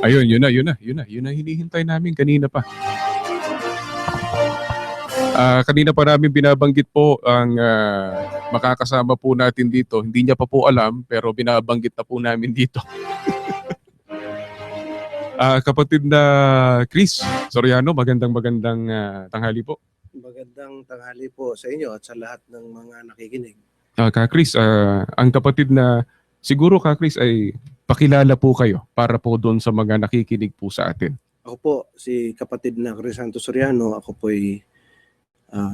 Ayun, yun na hinihintay namin kanina pa. Kanina pa namin binabanggit po ang makakasama po natin dito. Hindi niya pa po alam pero binabanggit na po namin dito. Kapatid na Chris Soriano, magandang tanghali po. Magandang tanghali po sa inyo at sa lahat ng mga nakikinig. Ka Chris, ang kapatid na siguro Ka Chris ay pakilala po kayo para po doon sa mga nakikinig po sa atin. Ako po si kapatid na Crisanto Soriano. Ako po ay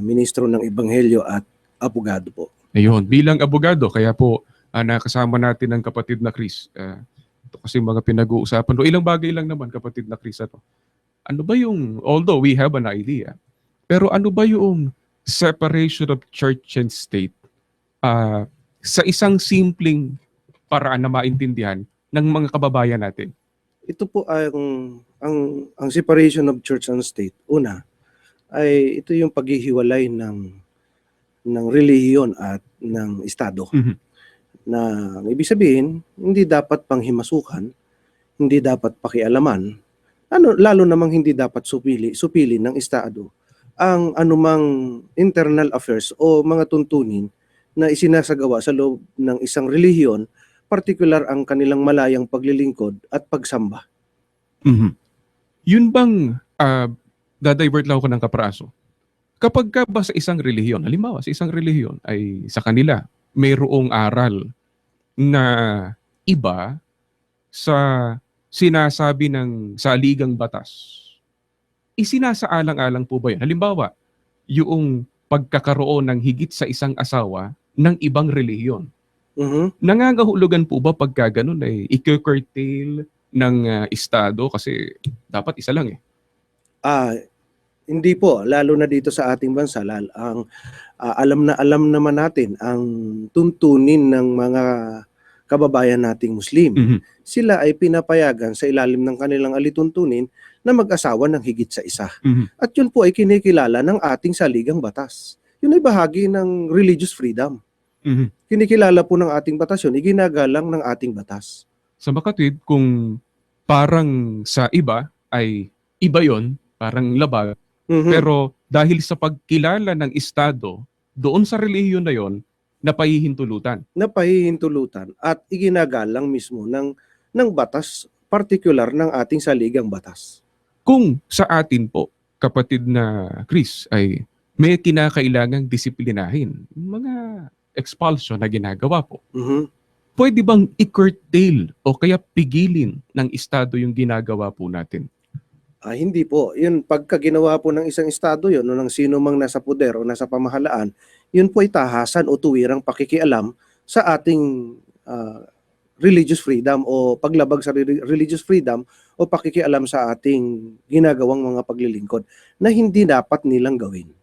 ministro ng Ebanghelyo at abogado po. Ayun, bilang abogado, kaya po nakasama natin ang kapatid na Chris. Ito kasi mga pinag-uusapan. Do ilang bagay lang naman kapatid na Chris ato. Ano ba yung, although we have an idea, pero ano ba yung separation of church and state sa isang simpleng paraan na maintindihan ng mga kababayan natin? Ito po ang separation of church and state. Una, ay ito yung paghihiwalay ng relihiyon at ng estado. Mhm. Na ibig sabihin, hindi dapat panghimasukan, hindi dapat pakialaman, lalo namang hindi dapat supili ng estado ang anumang internal affairs o mga tuntunin na isinasagawa sa loob ng isang relihiyon, particular ang kanilang malayang paglilingkod at pagsamba. Mhm. Yun bang dadivert lang ako ng kapraso. Kapag ka ba sa isang relihiyon, halimbawa sa isang relihiyon ay sa kanila mayroong aral na iba sa sinasabi ng saligang batas, isinasaalang-alang po ba yun? Halimbawa, yung pagkakaroon ng higit sa isang asawa ng ibang relihiyon. Nangangahulugan po ba pagka ganun ay i-curtail ng estado kasi dapat isa lang eh? Hindi po, lalo na dito sa ating bansa, alam naman natin ang tuntunin ng mga kababayan nating Muslim. Mhm. Sila ay pinapayagan sa ilalim ng kanilang alituntunin na mag-asawa ng higit sa isa. Mhm. At yun po ay kinikilala ng ating saligang batas. Yun ay bahagi ng religious freedom. Mhm. Kinikilala po ng ating batas yun, iginagalang ng ating batas. Sa makatwid, kung parang sa iba ay iba yon, parang labag, pero dahil sa pagkilala ng estado doon sa relihiyon na yon, napahihintulutan. Napahihintulutan at iginagalang mismo ng batas, particular ng ating saligang batas. Kung sa atin po, kapatid na Chris, ay may kinakailangang disiplinahin, mga expulsion na ginagawa po, pwede bang i-curtail o kaya pigilin ng estado yung ginagawa po natin? Hindi po. Yun, pagka ginawa po ng isang estado yun, o ng sino mang nasa poder o nasa pamahalaan, yun po ay tahasan o tuwirang pakikialam sa ating religious freedom o paglabag sa religious freedom o pakikialam sa ating ginagawang mga paglilingkod na hindi dapat nilang gawin.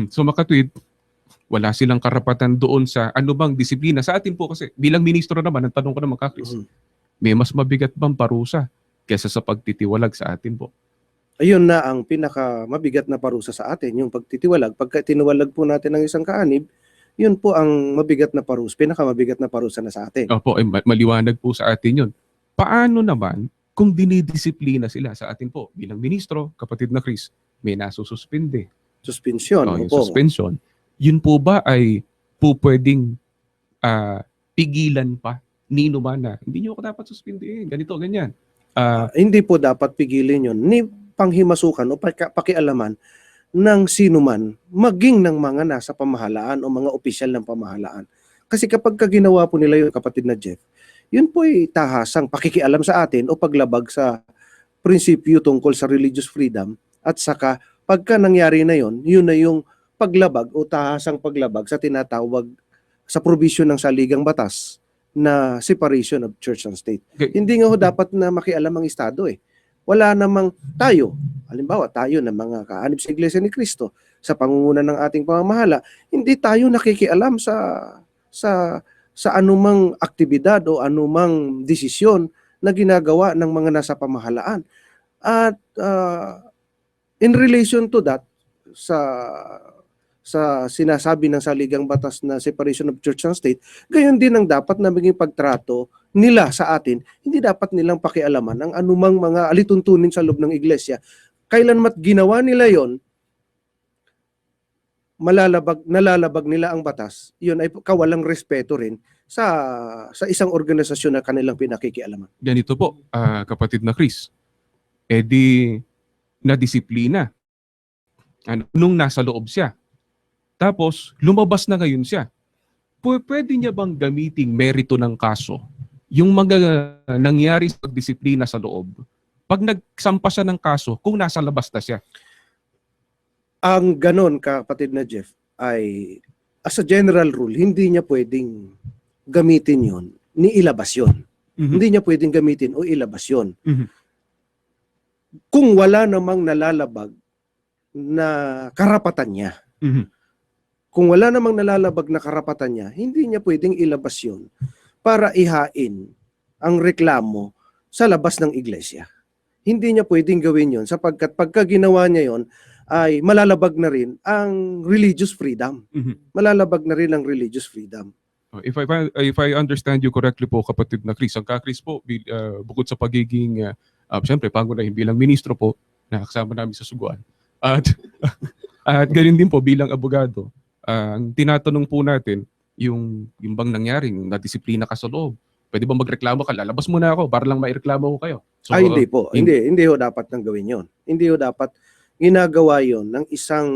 So makatwid, wala silang karapatan doon sa ano bang disiplina. Sa atin po kasi, bilang ministro naman, ang tanong ko naman Chris, may mas mabigat bang parusa kesa sa pagtitiwalag sa atin po? Ayun na ang pinakamabigat na parusa sa atin, yung pagtitiwalag. Pagka tiniwalag po natin ng isang kaanib, yun po ang mabigat na parusa, pinakamabigat na parusa na sa atin. Opo, maliwanag po sa atin yun. Paano naman kung dinidisiplina sila sa atin po? Bilang ministro, kapatid na Chris, may nasususpinde. Suspension. Yung suspension. Yun po ba ay po pwedeng pigilan pa nino man na hindi nyo ako dapat suspindihin, ganito, ganyan? Hindi po dapat pigilin yun ni panghimasukan o pakialaman ng sino man, maging ng mga nasa pamahalaan o mga opisyal ng pamahalaan. Kasi kapag ginawa po nila yun, kapatid na Jeff, yun po ay tahasang pakikialam sa atin o paglabag sa prinsipyo tungkol sa religious freedom at saka pagka nangyari na yun, yun na yung paglabag o tahasang paglabag sa tinatawag sa provision ng saligang batas na separation of church and state. Okay. Hindi nga ho dapat na makialam ang estado eh. Wala namang tayo, halimbawa tayo na mga kaanib sa Iglesia ni Cristo, sa pangunguna ng ating pamamahala, hindi tayo nakikialam sa anumang aktibidad o anumang desisyon na ginagawa ng mga nasa pamahalaan. At in relation to that, sa sinasabi ng saligang batas na separation of church and state, gayon din ang dapat na maging pagtrato nila sa atin. Hindi dapat nilang pakialaman ang anumang mga alituntunin sa loob ng iglesia. Kailanmat ginawa nila yon, nalalabag nila ang batas, yun ay kawalang respeto rin sa isang organisasyon na kanilang pinakikialaman. Ganito po, kapatid na Chris, di na-disiplina nung nasa loob siya. Tapos, lumabas na ngayon siya. Pwede niya bang gamiting merito ng kaso yung mga nangyari sa pagdisiplina sa loob pag nagsampa siya ng kaso kung nasa labas na siya? Ang ganon, kapatid na Jeff, ay as a general rule, hindi niya pwedeng gamitin yon ni ilabas yon. Mhm. Hindi niya pwedeng gamitin o ilabas yon. Mhm. Kung wala namang nalalabag na karapatan niya. Mhm. Kung wala namang nalalabag na karapatan niya, hindi niya pwedeng ilabas yon para ihain ang reklamo sa labas ng iglesia. Hindi niya pwedeng gawin yon sapagkat pagka ginawa niya yon ay malalabag na rin ang religious freedom. Mhm. Malalabag na rin ang religious freedom. If I understand you correctly po, kapatid na Chris, ang Chris po, bukod sa pagiging, siyempre, pangunahin bilang ministro po, nakasama namin sa suguan. At, at ganun din po bilang abogado, ang tinatanong po natin, yung bang nangyaring nadisiplina ka sa loob, pwede ba magreklamo ka? Lalabas muna ako para lang maireklamo ko kayo. So, Hindi po. Hindi ho dapat nang gawin yon. Hindi ho dapat ginagawa yon ng isang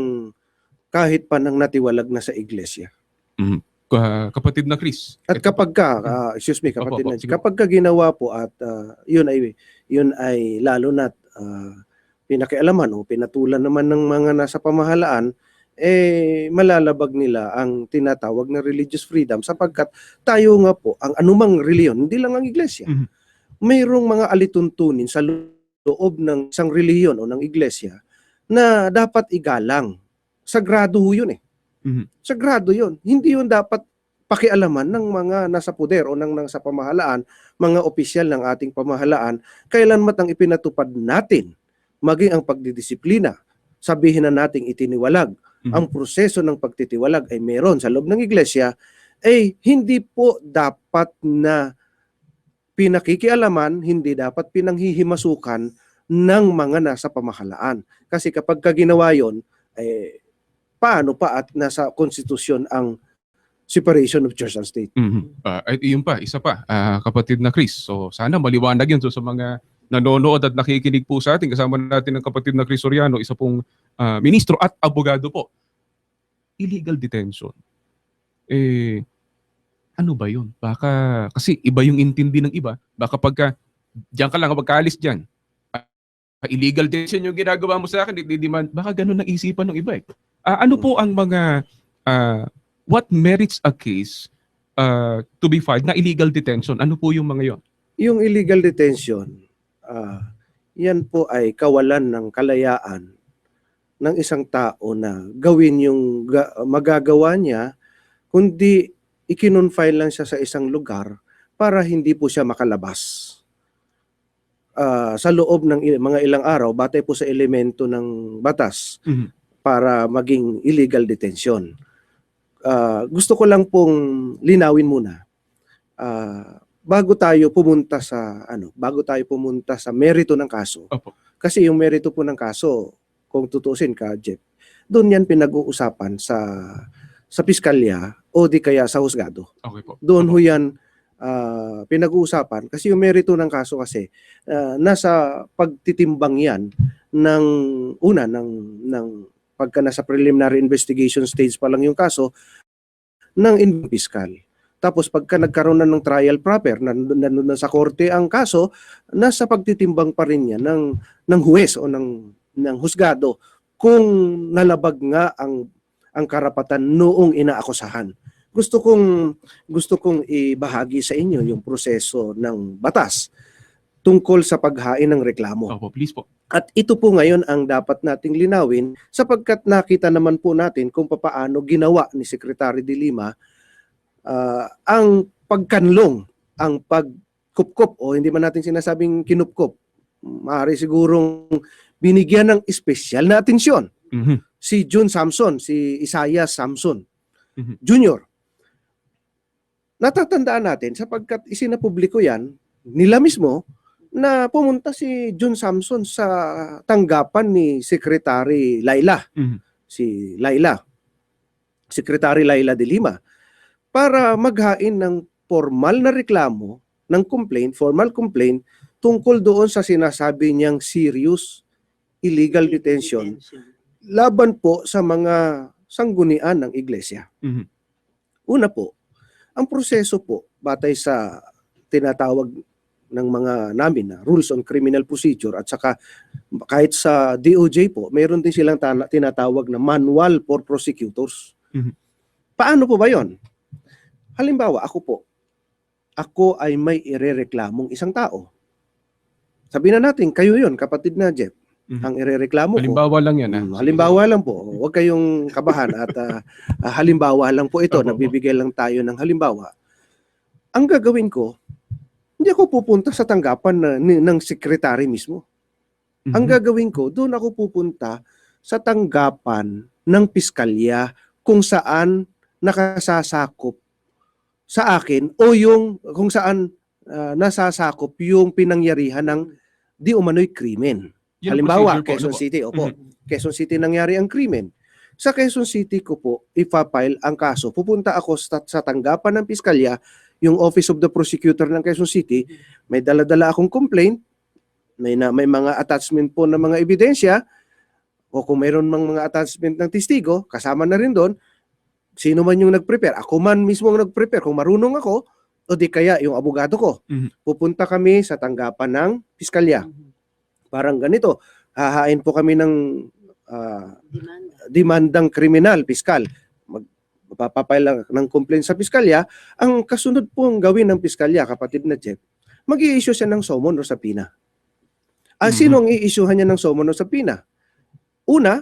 kahit pa nang natiwalag na sa iglesia. Kapatid na Chris. At kapag excuse me, kapatid Opo, na, sige. kapag ka ginawa po at yun ay lalo na pinakialaman o pinatulan naman ng mga nasa pamahalaan, malalabag nila ang tinatawag na religious freedom sapagkat tayo nga po, ang anumang reliyon, hindi lang ang iglesia, Mhm. mayroong mga alituntunin sa loob ng isang reliyon o ng iglesia na dapat igalang. Sagrado ho yun eh. Mhm. Sagrado yun. Hindi yun dapat pakialaman ng mga nasa poder o ng nasa pamahalaan, mga opisyal ng ating pamahalaan, kailanman ang ipinatupad natin, maging ang pagdidisiplina, sabihin na nating itiniwalag. Mhm. Ang proseso ng pagtitiwalag ay meron sa loob ng iglesia, hindi po dapat na pinakikialaman, hindi dapat pinanghihimasukan ng mga nasa pamahalaan. Kasi kapag ginawa yon, paano pa at nasa konstitusyon ang separation of church and state? At yun pa, isa pa, kapatid na Chris. So sana maliwanag yun sa mga nanonood at nakikinig po sa atin. Kasama natin ang kapatid na Chris Soriano, isa pong ministro at abogado po. Illegal detention. Ano ba yun? Baka, kasi iba yung intindi ng iba. Baka pagka, diyan ka lang, magkaalis diyan. Illegal detention yung ginagawa mo sa akin, demand. Baka ganun ang isipan ng iba eh. Ano po ang mga, what merits a case to be filed na illegal detention? Ano po yung mga yon? Yung illegal detention, yan po ay kawalan ng kalayaan ng isang tao na gawin yung magagawa niya, kundi ikinonfine lang siya sa isang lugar para hindi po siya makalabas. Sa loob ng mga ilang araw, batay po sa elemento ng batas, para maging illegal detention. Gusto ko lang pong linawin muna. Bago tayo pumunta sa merito ng kaso. Opo. Kasi yung merito po ng kaso, kung tutusin ka, Jeff, doon yan pinag-uusapan sa piskalya o di kaya sa husgado. Okay po. Doon ho yan pinag-uusapan kasi yung merito ng kaso kasi nasa pagtitimbang yan ng pagka nasa preliminary investigation stage pa lang yung kaso ng piskal. Tapos pagka nagkaroon na ng trial proper, nandun na sa korte ang kaso, nasa pagtitimbang pa rin yan ng huwes o ng husgado kung nalabag nga ang karapatan noong inaakusahan. Gusto kong ibahagi sa inyo yung proseso ng batas tungkol sa paghain ng reklamo. Opo, please po. At ito po ngayon ang dapat nating linawin sapagkat nakita naman po natin kung papaano ginawa ni Secretary de Lima ang pagkanlong, ang pagkupkop o hindi man natin sinasabing kinupkop, maaari sigurong binigyan ng espesyal na atensyon Mhm. si June Samson, si Isaiah Samson Mhm. Jr. Natatandaan natin sapagkat isinapubliko yan nila mismo na pumunta si June Samson sa tanggapan ni Secretary Laila, Mhm. si Laila, Secretary Laila de Lima, para maghain ng formal na reklamo, ng complaint, formal complaint, tungkol doon sa sinasabi niyang serious illegal detention laban po sa mga sanggunian ng iglesia. Mhm. Una po, ang proseso po batay sa tinatawag ng mga namin na rules on criminal procedure at saka kahit sa DOJ po, mayroon din silang tinatawag na manual for prosecutors. Mhm. Paano po ba yon? Halimbawa, ako ay may irereklamong isang tao. Sabihin na natin, kayo yon, kapatid na Jeff, Mhm. ang irereklamo ko. Halimbawa lang yan. Halimbawa lang po. Huwag kayong kabahan at halimbawa lang po ito. Opo, opo. Nagbibigay lang tayo ng halimbawa. Ang gagawin ko, hindi ako pupunta sa tanggapan ng sekretary mismo. Mhm. Ang gagawin ko, doon ako pupunta sa tanggapan ng piskalya kung saan nakasasakop sa akin o yung kung saan nasasakop yung pinangyarihan ng di umano'y krimen. Yan ang Halimbawa, procedure po, Quezon ano po? City, opo. Mhm. Quezon City nangyari ang krimen. Sa Quezon City ko po ipapile ang kaso. Pupunta ako sa tanggapan ng piskalya, yung Office of the Prosecutor ng Quezon City, may dala-dala akong complaint, may mga attachment po ng mga ebidensya, o kung mayroon mang mga attachment ng testigo, kasama na rin doon, sino man yung nag-prepare. Ako man mismo ang nag-prepare, kung marunong ako, o di kaya yung abogado ko. Mhm. Pupunta kami sa tanggapan ng piskalya. Parang ganito, hahain po kami ng demandang kriminal, piskal. Magpapapile ng complaint sa piskalya. Ang kasunod pong gawin ng piskalya, kapatid na Jeff, mag-i-issue siya ng summon o subpoena. Sino ang i-issuehan niya ng summon o subpoena? Una,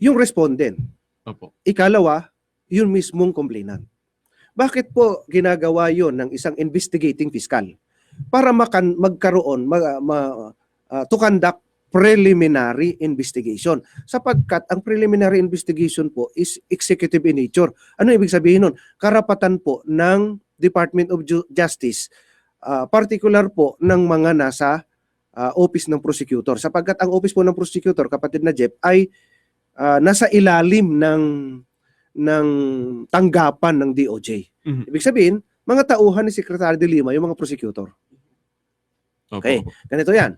yung respondent. Opo. Ikalawa, yung mismong complainant. Bakit po ginagawa yon ng isang investigating fiscal? Para magkaroon, to conduct preliminary investigation. Sapagkat ang preliminary investigation po is executive in nature. Ano ibig sabihin nun? Karapatan po ng Department of Justice, particular po ng mga nasa office ng prosecutor. Sapagkat ang office po ng prosecutor, kapatid na Jeff, ay nasa ilalim ng tanggapan ng DOJ. Mhm. Ibig sabihin, mga tauhan ni Secretary de Lima, yung mga prosecutor. Opo, Okay, opo. ganito yan.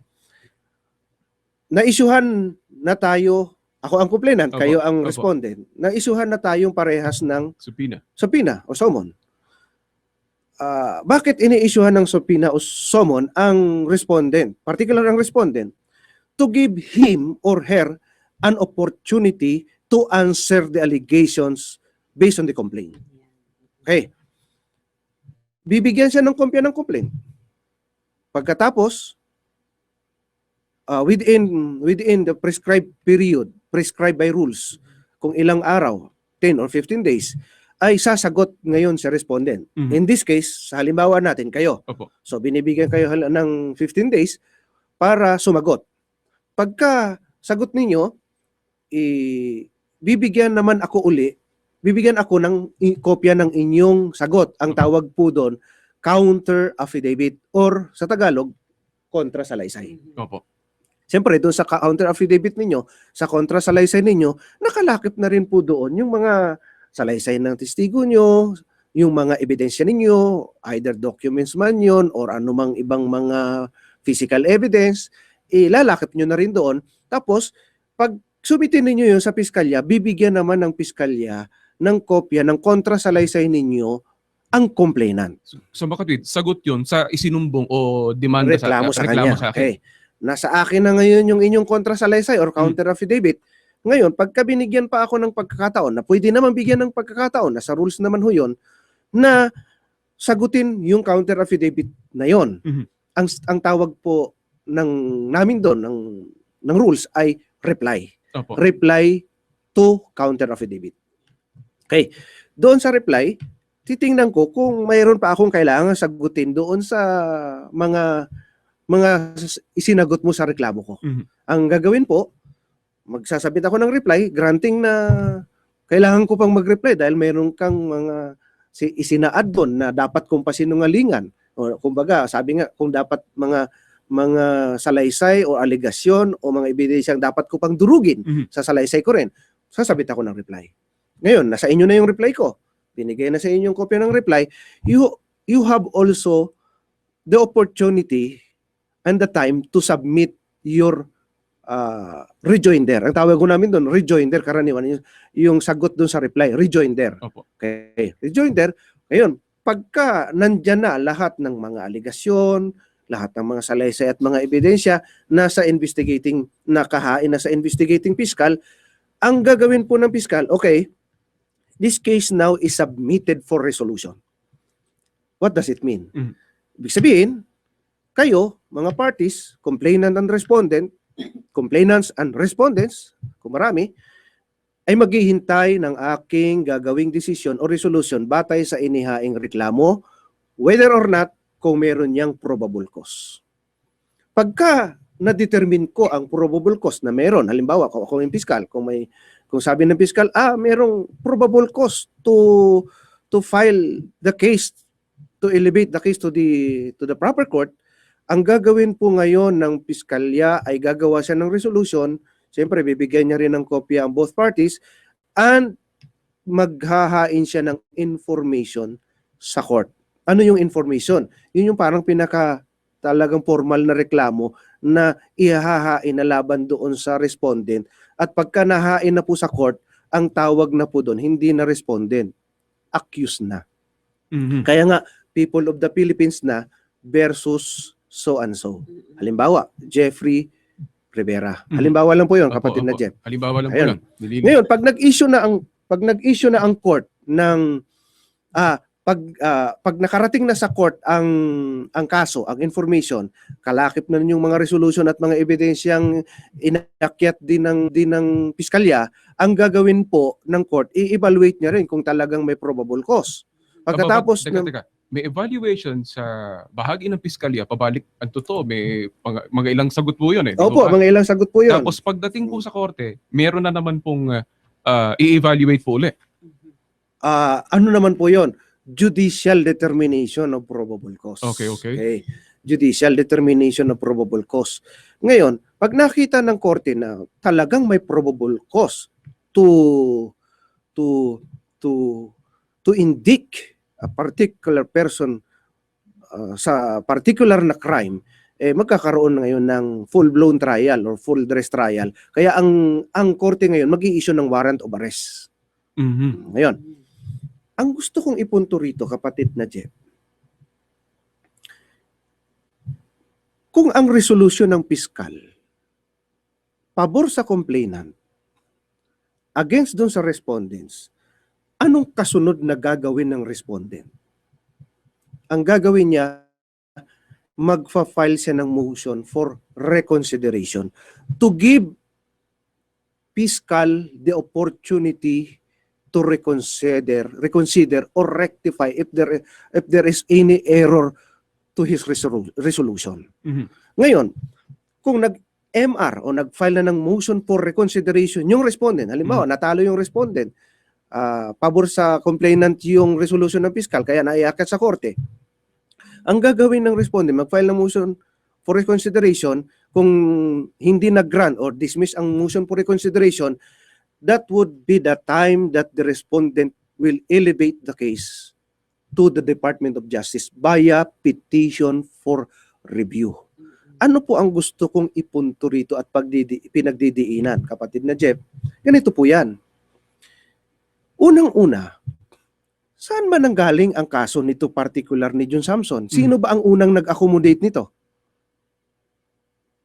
Na-issuehan na tayo, ako ang complainant, Opo, kayo ang opo. respondent. Na-issuehan na tayong parehas ng subpoena o summon. Bakit ini-issuehan ng subpoena o summon ang respondent, particular ang respondent, to give him or her an opportunity to answer the allegations based on the complaint. Okay. Bibigyan siya ng kopya ng complaint. Pagkatapos, within the prescribed period, prescribed by rules, kung ilang araw, 10 or 15 days, ay sasagot ngayon si respondent. Mhm. In this case, sa halimbawa natin, kayo. Opo. So, binibigyan kayo ng 15 days para sumagot. Pagka sagot ninyo, bibigyan naman ako uli, bibigyan ako ng kopya ng inyong sagot. Ang tawag po doon, counter affidavit or sa Tagalog, kontra salaysay. Opo. Siyempre, doon sa counter affidavit ninyo, sa kontra salaysay ninyo, nakalakip na rin po doon yung mga salaysay ng testigo nyo, yung mga ebidensya ninyo, either documents man yun or anumang ibang mga physical evidence, ilalakip nyo na rin doon. Tapos, pag sumitin ninyo yun sa piskalya, bibigyan naman ng piskalya ng kopya ng kontra salaysay ninyo ang complainant. So makatwid, sagot yun sa isinumbong o demanda Reklamo sa kanya. sa akin. Okay. Nasa akin na ngayon yung inyong kontra salaysay or counter affidavit. Ngayon, pagka binigyan pa ako ng pagkakataon, na pwede naman bigyan ng pagkakataon, nasa rules naman ho yun, na sagutin yung counter affidavit na yon. Mhm. Ang tawag po namin doon ng rules ay reply. Opo. Reply to counter affidavit. Okay. Doon sa reply, titingnan ko kung mayroon pa akong kailangan sagutin doon sa mga isinagot mo sa reklamo ko. Mhm. Ang gagawin po, magsasabit ako ng reply, granting na kailangan ko pang mag-reply dahil mayroon kang mga isinaad doon na dapat kong pasinungalingan. O kumbaga, sabi nga, kung dapat mga salaysay o aligasyon o mga ebidensyang dapat ko pang durugin Mhm. sa salaysay ko rin, sasabit ako ng reply. Ngayon, nasa inyo na yung reply ko. Binigay na sa inyo yung kopya ng reply. You have also the opportunity and the time to submit your rejoinder. Ang tawag ko namin doon, rejoinder, karaniwan yung sagot doon sa reply, rejoinder. Opo. Okay, rejoinder. Ngayon, pagka nandyan na lahat ng mga aligasyon, lahat ng mga salaysay at mga ebidensya nakahain na sa investigating fiscal, ang gagawin po ng fiscal, okay, this case now is submitted for resolution. What does it mean? Mhm. Ibig sabihin, kayo, mga parties, complainant and respondent, complainants and respondents, kung marami, ay maghihintay ng aking gagawing desisyon o resolution batay sa inihaing reklamo, whether or not kung meron niyang probable cause. Pagka na-determine ko ang probable cause na meron, halimbawa, kung ako yung piskal, kung sabi ng piskal, merong probable cause to file the case, to elevate the case to the proper court, ang gagawin po ngayon ng piskalya ay gagawa siya ng resolution. Siyempre, bibigyan niya rin ng kopya ang both parties and maghahain siya ng information sa court. Ano yung information? Yun yung parang talagang formal na reklamo na ihahain na laban doon sa respondent. At pagka nahain na po sa court, ang tawag na po doon, hindi na respondent, accused na. Mhm. Kaya nga, people of the Philippines na versus so and so. Halimbawa, Jeffrey Rivera. Halimbawa lang po 'yon, kapatid na Opo. Jeff. Halimbawa lang po Ayun. yan. Nilinis. Ngayon, pag nag-issue na ang court ng pag nakarating na sa court ang kaso, ang information, kalakip na yung mga resolution at mga ebidensyang inakyat din ng piskalya, ang gagawin po ng court, i-evaluate niya rin kung talagang may probable cause. Pagkatapos Teka. May evaluation sa bahagi ng piskalya, pabalik ang totoo, may mga ilang sagot po yun eh. di Opo, ba? mga ilang sagot po 'yon. Tapos pagdating po sa korte, meron na naman pong i-evaluate po ulit. Ano naman po 'yon? Judicial determination of probable cause. Okay. Judicial determination of probable cause. Ngayon, pag nakita ng korte na talagang may probable cause to indict a particular person sa particular na crime, magkakaroon ngayon ng full-blown trial or full dress trial. Kaya ang korte ngayon mag-i-issue ng warrant of arrest. Mhm. Ngayon, ang gusto kong ipunto rito, kapatid na Jeff, kung ang resolution ng piskal pabor sa complainant against dun sa respondents, anong kasunod na gagawin ng respondent? Ang gagawin niya, magfa-file siya ng motion for reconsideration to give fiscal the opportunity to reconsider or rectify if there is any error to his resolution. Mhm. Ngayon, kung nag-MR o nag-file na ng motion for reconsideration yung respondent, halimbawa natalo yung respondent, pabor sa complainant yung resolution ng piskal, kaya naiakyat sa korte. Ang gagawin ng respondent, mag-file ng motion for reconsideration, kung hindi nag-grant or dismiss ang motion for reconsideration, that would be the time that the respondent will elevate the case to the Department of Justice via petition for review. Ano po ang gusto kong ipunto rito at pinagdidiinan, kapatid na Jeff? Ganito po yan. Unang-una, saan man nanggaling ang kaso nito particular ni John Samson? Sino ba ang unang nag-accommodate nito?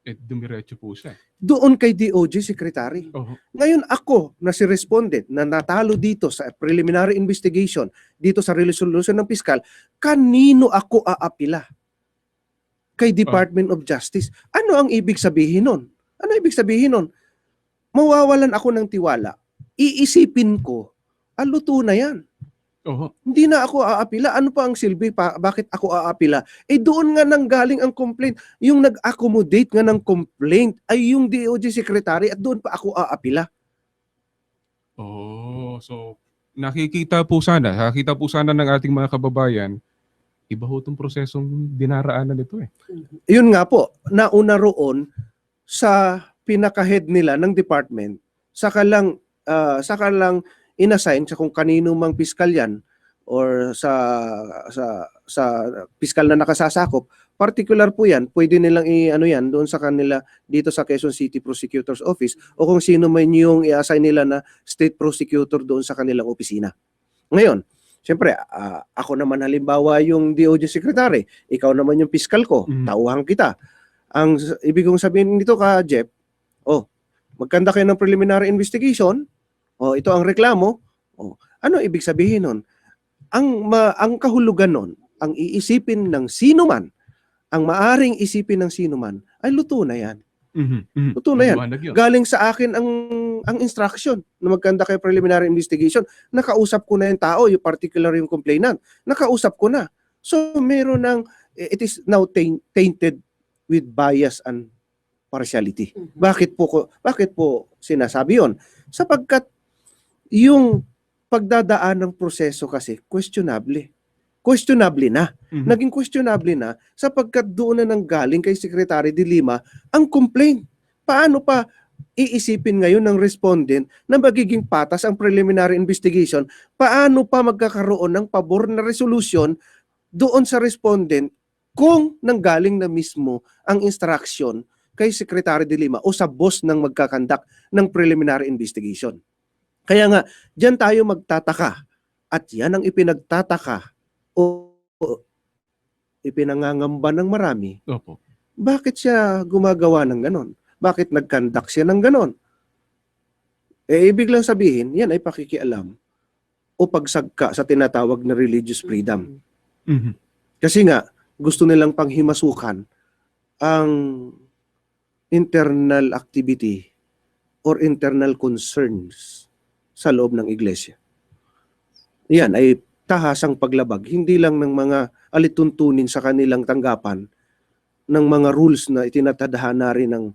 Dumiretso po siya. Doon kay DOJ Secretary. Oho. Ngayon ako na si respondent na natalo dito sa preliminary investigation, dito sa resolution ng piskal, kanino ako aapila? Kay Department of Justice. Ano ang ibig sabihin nun? Ano ibig sabihin nun? Mawawalan ako ng tiwala. Iisipin ko, luto na yan. Oo. Hindi na ako aapila. Ano pa ang silbi pa? Bakit ako aapila? Doon nga nanggaling ang complaint. Yung nag-accommodate nga ng complaint ay yung DOJ secretary at doon pa ako aapila. Oh, so nakita po sana ng ating mga kababayan, iba ho itong prosesong dinaraanan nito eh. Yun nga po, nauna roon sa pinaka-head nila ng department, saka lang inassign sa kung kanino mang piskal yan or sa piskal na nakasasakop. Particular po yan, pwede nilang i-ano yan doon sa kanila dito sa Quezon City Prosecutor's Office o kung sino man yung i-assign nila na state prosecutor doon sa kanilang opisina. Ngayon, siyempre, ako naman halimbawa yung DOJ secretary, ikaw naman yung piskal ko, tauhan kita. Ang ibig kong sabihin nito ka, Jeff, magkanda kayo ng preliminary investigation, ito ang reklamo, ano ibig sabihin nun? Ang kahulugan nun, ang iisipin ng sino man, ang maaring isipin ng sino man, ay luto na yan. Luto na yan. Maliwanag yun. Galing sa akin ang instruction na magkanda kayo preliminary investigation. Nakausap ko na yung tao, yung particular yung complainant. Nakausap ko na. So meron it is now tainted with bias and partiality. Bakit po sinasabi yon? Sapagkat yung pagdadaan ng proseso kasi questionable na. Naging questionable na sapagkat doon na nanggaling kay Secretary de Lima ang complaint. Paano pa iisipin ngayon ng respondent na magiging patas ang preliminary investigation? Paano pa magkakaroon ng pabor na resolution doon sa respondent kung nanggaling na mismo ang instruction kay Secretary de Lima o sa boss ng magkakandak ng preliminary investigation? Kaya nga, diyan tayo magtataka at yan ang ipinagtataka o ipinangangamba ng marami. Opo. Bakit siya gumagawa ng ganon? Bakit nagkandak siya ng ganon? Ibig lang sabihin, yan ay pakikialam o pagsagka sa tinatawag na religious freedom. Kasi nga, gusto nilang panghimasukan ang internal activity or internal concerns sa loob ng iglesia. Yan ay tahasang paglabag, hindi lang ng mga alituntunin sa kanilang tanggapan ng mga rules na itinatadhana rin ng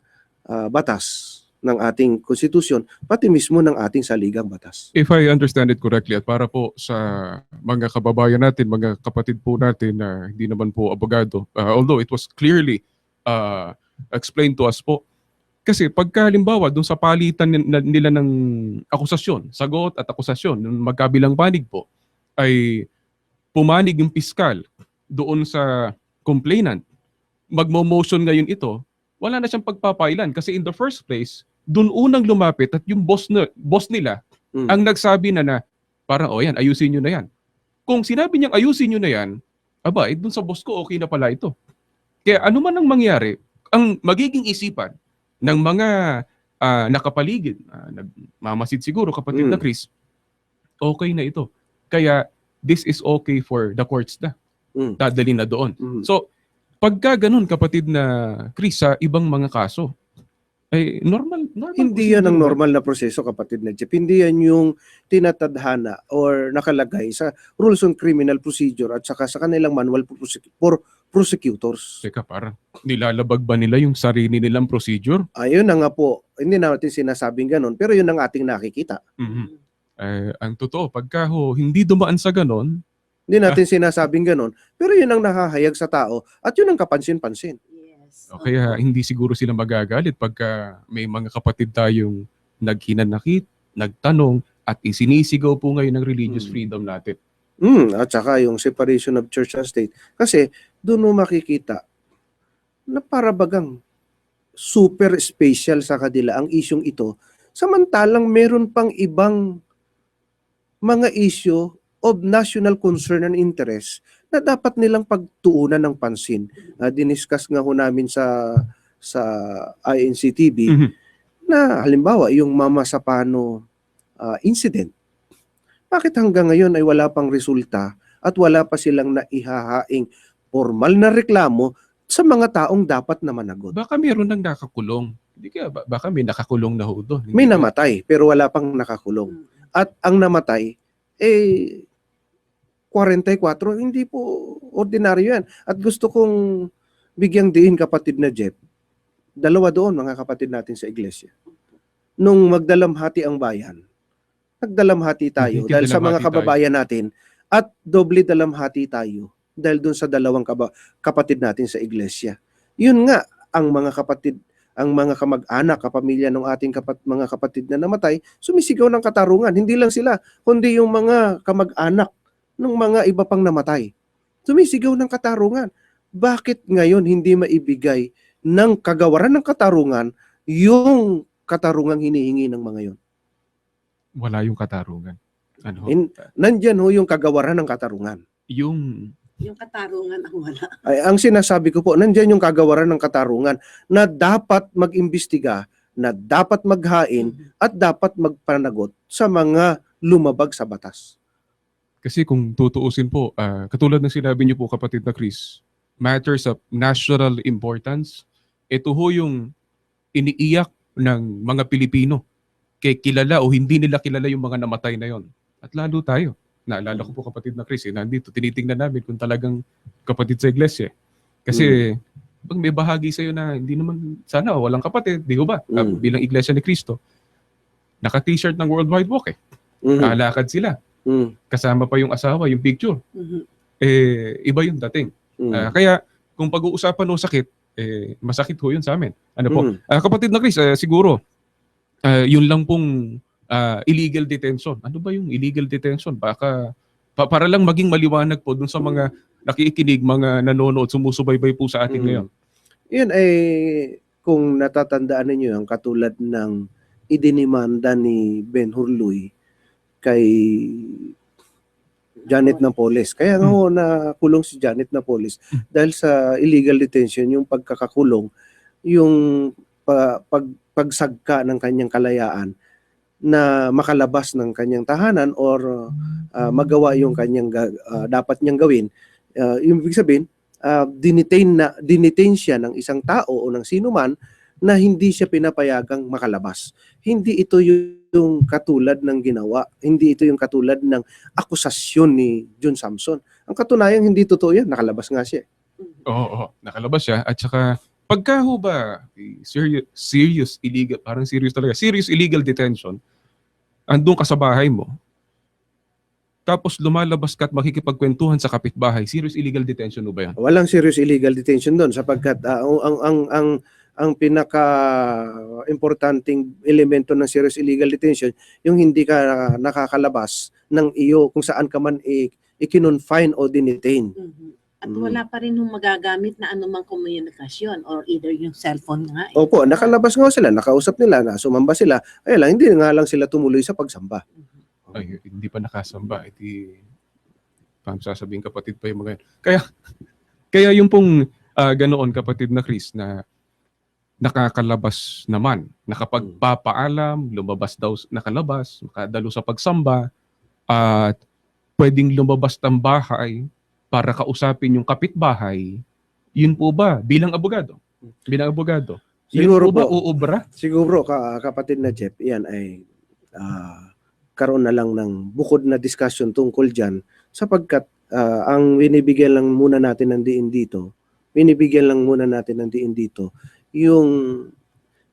batas ng ating konstitusyon, pati mismo ng ating saligang batas. If I understand it correctly, at para po sa mga kababayan natin, mga kapatid po natin na hindi naman po abogado, although it was clearly explained to us po, kasi pagka halimbawa doon sa palitan nila ng akusasyon, sagot at akusasyon, ng magkabilang panig po, ay pumanig yung piskal doon sa complainant, magmo-motion ngayon ito, wala na siyang pagpapailan kasi in the first place, doon unang lumapit at yung boss nila ang nagsabi na parang yan, ayusin nyo na yan. Kung sinabi niyang ayusin nyo na yan, doon sa boss ko okay na pala ito. Kaya ano man ang mangyari, ang magiging isipan ng mga nakapaligid, nagmamasid siguro kapatid na Chris, okay na ito. Kaya this is okay for the courts na. Dadalhin na doon. So, pagka ganun kapatid na Chris sa ibang mga kaso, ay normal. Hindi yan ang normal na proseso, kapatid na Jeff. Hindi yan yung tinatadhana or nakalagay sa Rules on Criminal Procedure at saka sa kanilang manual for prosecutors. Teka, parang nilalabag ba nila yung sarili nilang procedure? Ayun na nga po. Hindi natin sinasabing ganun, pero yun ang ating nakikita. Ang totoo, pagka hindi dumaan sa ganon, hindi natin sinasabing ganun, pero yun ang nakahayag sa tao at yun ang kapansin-pansin. Kaya hindi siguro sila magagalit pagka may mga kapatid tayong naghinanakit, nagtanong, at isinisigaw po ngayon ng religious freedom natin. At saka yung separation of church and state. Kasi doon mo makikita na para bagang super special sa kanila ang isyong ito. Samantalang meron pang ibang mga issue of national concern and interest na dapat nilang pagtuunan ng pansin. Diniscuss nga ho namin sa INC-TV na halimbawa yung Mama Sapano incident. Bakit hanggang ngayon ay wala pang resulta at wala pa silang naihahaing formal na reklamo sa mga taong dapat na managot? Baka meron nang nakakulong. Hindi kaya, baka may nakakulong na ho doon. May namatay pero wala pang nakakulong. At ang namatay, 44, hindi po ordinaryo yan. At gusto kong bigyang diin, kapatid na Jeff, dalawa doon mga kapatid natin sa iglesia. Nung magdalamhati ang bayan, nagdalamhati tayo dahil sa mga Nagdalamhati tayo. kababayan natin at doble dalamhati tayo dahil doon sa dalawang kapatid natin sa iglesia. Yun nga, ang mga kapatid, ang mga kamag-anak, kapamilya ng ating mga kapatid na namatay, sumisigaw ng katarungan. Hindi lang sila, kundi yung mga kamag-anak ng mga iba pang namatay. Sumisigaw ng katarungan. Bakit ngayon hindi maibigay ng kagawaran ng katarungan yung katarungang hinihingi ng mga yon? Wala yung katarungan. Ano? Nandyan ho yung kagawaran ng katarungan. Yung katarungan ang wala. Ay, ang sinasabi ko po, nandyan yung kagawaran ng katarungan na dapat mag-imbestiga, na dapat maghain, at dapat magpanagot sa mga lumabag sa batas. Kasi kung tutuusin po, katulad ng sinabi niyo po kapatid na Chris, matters of national importance, ito ho yung iniiyak ng mga Pilipino. Kaya kilala o hindi nila kilala yung mga namatay na yon. At lalo tayo. Naalala ko po kapatid na Chris, nandito, tinitingnan namin kung talagang kapatid sa iglesia. Kasi pag may bahagi sa'yo na hindi naman, sana walang kapatid, di ba? Bilang iglesia ni Cristo, naka-t-shirt ng Worldwide Walk Nalakad sila. Kasama pa yung asawa, yung picture. Iba yung dating. Kaya kung pag-uusapan ng sakit, masakit ho yun sa amin. Ano po? Kapatid na Chris, siguro, yun lang pong illegal detention. Ano ba yung illegal detention? Baka para lang maging maliwanag po dun sa mga nakikinig, mga nanonood, sumusubaybay po sa atin ngayon. Yun ay, kung natatandaan ninyo, ang katulad ng idinimanda ni Ben Hurluy kay Janet Napoles. Kaya nga ho nakulong si Janet Napoles dahil sa illegal detention, yung pagkakakulong, yung pagsagka ng kanyang kalayaan na makalabas ng kanyang tahanan or magawa yung kanyang dapat niyang gawin. Yung ibig sabihin, dinetain siya ng isang tao o ng sino man na hindi siya pinapayagang makalabas. Hindi ito yung katulad ng ginawa. Hindi ito yung katulad ng akusasyon ni Jun Samson. Ang katunayan, hindi totoo yan. Nakalabas nga siya. Oo, nakalabas siya. At saka, pagka ho ba serious illegal, parang serious talaga, serious illegal detention, andun ka sa bahay mo, tapos lumalabas ka at makikipagkwentuhan sa kapitbahay, serious illegal detention ho ba yan? Walang serious illegal detention doon sapagkat ang pinaka-importanting elemento ng serious illegal detention, yung hindi ka nakakalabas ng iyo kung saan ka man i-confine o detain. At wala pa rin yung magagamit na anumang komunikasyon or either yung cellphone nga. Opo, nakalabas nga sila, nakausap nila, sumamba sila. Ay lang, hindi nga lang sila tumuloy sa pagsamba. Ay, hindi pa nakasamba. Sasabihin kapatid pa yung mga yan. Kaya yung pong ganoon kapatid na Chris na nakakalabas naman, nakapagpapaalam, lumabas daw, nakalabas, makadalo sa pagsamba, at pwedeng lumabas ng bahay para kausapin yung kapitbahay, yun po ba bilang abogado? Yun po ba uubra? Siguro, kapatid na Jeff, yan ay karoon na lang ng bukod na discussion tungkol dyan sapagkat ang binibigyan lang muna natin ng diin dito, yung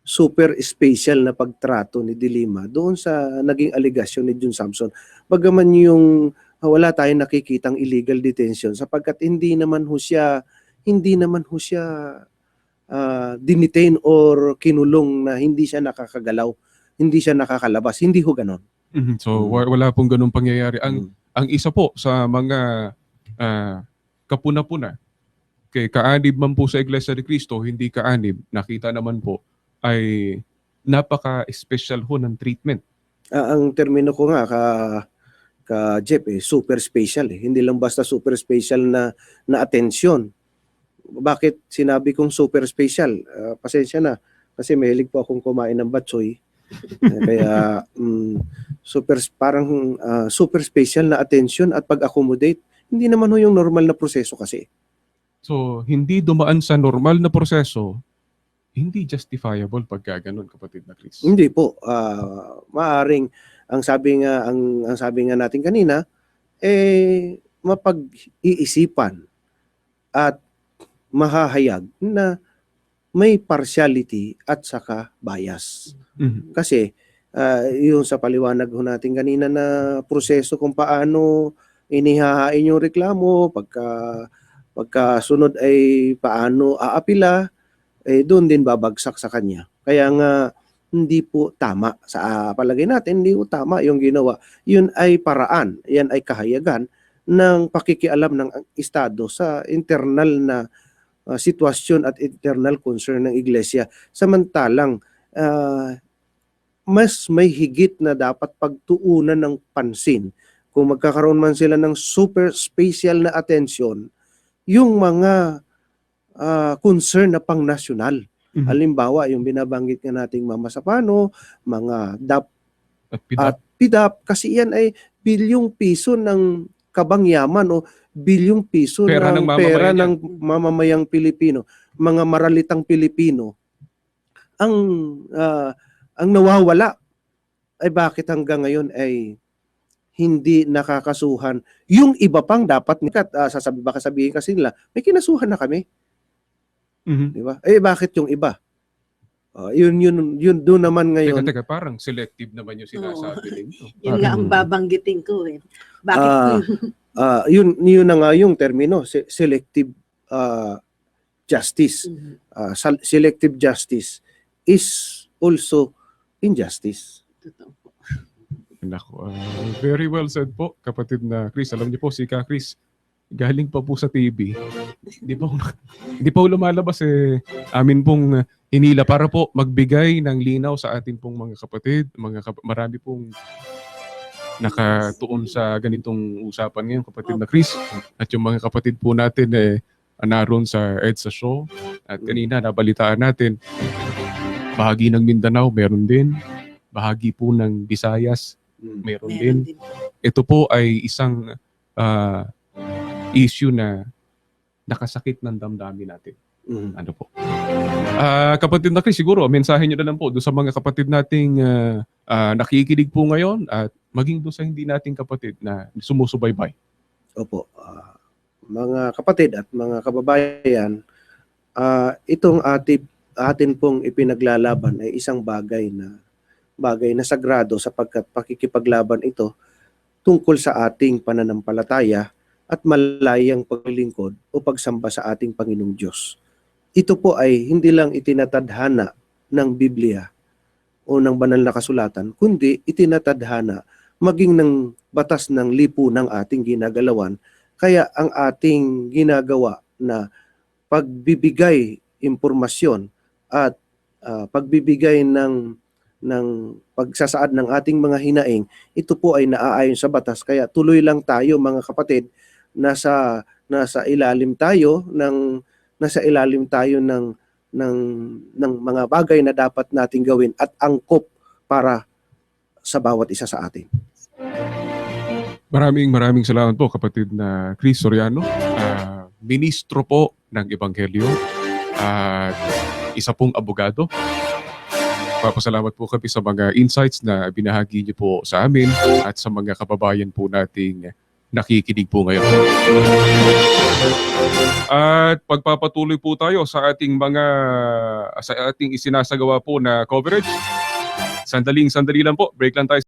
super special na pagtrato ni Dilima doon sa naging aligasyon ni Jun Samson. Bagaman yung wala tayong nakikitang illegal detention sapagkat hindi naman ho siya dinetain or kinulong na hindi siya nakakagalaw, hindi siya nakakalabas, hindi ho ganon. So wala pong ganung pangyayari. Ang isa po sa mga kapuna-puna kay kaanib man po sa Iglesia ni Cristo, hindi kaanib, nakita naman po ay napaka-special ho ng treatment. Ang termino ko nga ka Jeff super special Hindi lang basta super special na atensyon. Bakit sinabi kong super special? Pasensya na kasi mahilig po akong kumain ng batsoy. Kaya super special na atensyon at pag-accommodate. Hindi naman ho yung normal na proseso kasi. So, hindi dumaan sa normal na proseso, hindi justifiable pagka ganun, kapatid na Chris. Hindi po. Maaring ang sabi nga natin kanina, mapag-iisipan at mahahayag na may partiality at saka bias. Mhm. Kasi yung sa paliwanag ho natin kanina na proseso kung paano inihahain yung reklamo, pagkasunod ay paano aapila, doon din babagsak sa kanya. Kaya nga hindi po tama sa palagay natin, hindi po tama yung ginawa. Yun ay paraan, yan ay kahayagan ng pakikialam ng Estado sa internal na sitwasyon at internal concern ng Iglesia. Samantalang mas may higit na dapat pagtuunan ng pansin kung magkakaroon man sila ng super special na atensyon yung mga concern na pang-nasyonal. Mhm. Halimbawa, yung binabanggit nga nating Mama Sapano, mga DAP At at PDAP, kasi yan ay bilyong piso ng kabangyaman o bilyong piso Pera ng ng pera mamamayan ng mamamayang Pilipino, mga maralitang Pilipino. Ang nawawala ay bakit hanggang ngayon ay hindi nakakasuhan. Yung iba pang dapat baka sabihin kasi nila, may kinasuhan na kami, Mhm. di ba? Bakit yung iba? Yun doon naman ngayon. Teka, parang selective naman yung sinasabi ninyo. Yun nga ang babanggitin ko eh. Bakit Yun na nga yung termino, selective justice. Selective justice is also injustice. Totoo po. Nako, very well said po, kapatid na Chris. Alam niyo po, si Ka Chris, galing pa po sa TV. Hindi pa lumalabas amin pong hinila para po magbigay ng linaw sa atin pong mga kapatid. Marami pong nakatuon sa ganitong usapan ngayon, kapatid na Chris. At yung mga kapatid po natin naroon sa EDSA show. At kanina nabalitaan natin, bahagi ng Mindanao meron din. Bahagi po ng Visayas meron din. Ito po ay isang issue na nakasakit ng damdamin natin. Ano po? Kapatid na Chris, siguro mensahe nyo na lang po doon sa mga kapatid nating nakikinig po ngayon at maging doon sa hindi nating kapatid na sumusubaybay. Opo. Mga kapatid at mga kababayan, itong atin pong ipinaglalaban ay isang bagay na sagrado, sapagkat pakikipaglaban ito tungkol sa ating pananampalataya at malayang paglilingkod o pagsamba sa ating Panginoong Diyos. Ito po ay hindi lang itinatadhana ng Biblia o ng banal na kasulatan, kundi itinatadhana maging ng batas ng lipunang ating ginagalawan. Kaya ang ating ginagawa na pagbibigay impormasyon at pagbibigay ng pagsasaad ng ating mga hinaing, ito po ay naaayon sa batas. Kaya tuloy lang tayo, mga kapatid, nasa ilalim tayo ng mga bagay na dapat nating gawin at angkop para sa bawat isa sa atin. Maraming salamat po, kapatid na Chris Soriano. Ministro po ng Ebanghelyo at isa pong abogado. Papasalamat po kami sa mga insights na binahagi niyo po sa amin at sa mga kababayan po nating nakikinig po ngayon. At pagpapatuloy po tayo sa ating isinasagawa po na coverage. Sandali lang po, break lang tayo.